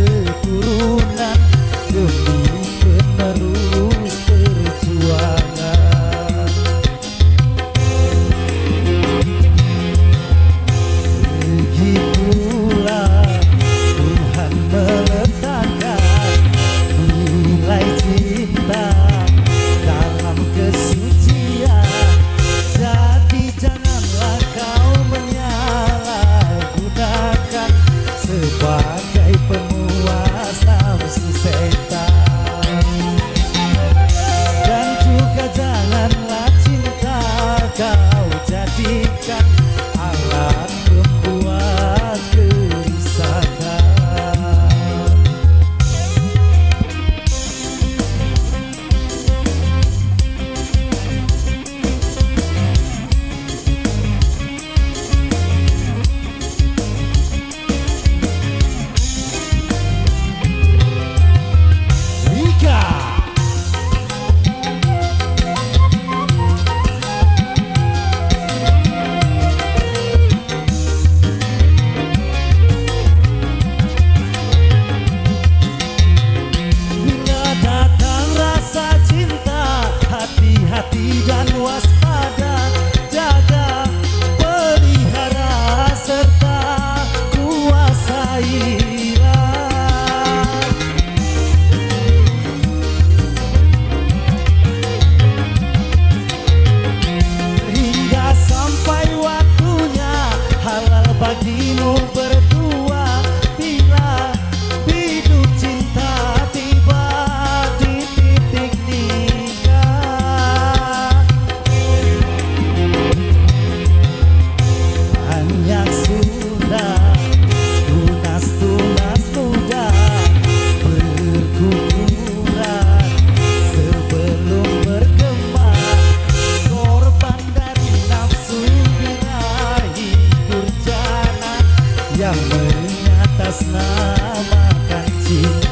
keturunan demi penerus perjuangan. Begitulah Tuhan meletakkan nilai cinta dalam kesucian. Jadi janganlah kau menyalahgunakan sebagai pemuas nafsu setan. Dan juga janganlah cinta kau jadikan alat pembuat kerusakan. Hati dan waspada, jaga, pelihara, serta kuasailah. Hingga sampai waktunya halal bagimu berdua, bila hidup cinta tiba di titik nikah. Yang sudah tunas-tunas muda berguguran sebelum berkembang, korban dari nafsu birahi durjana yang mengatasnamakan cinta.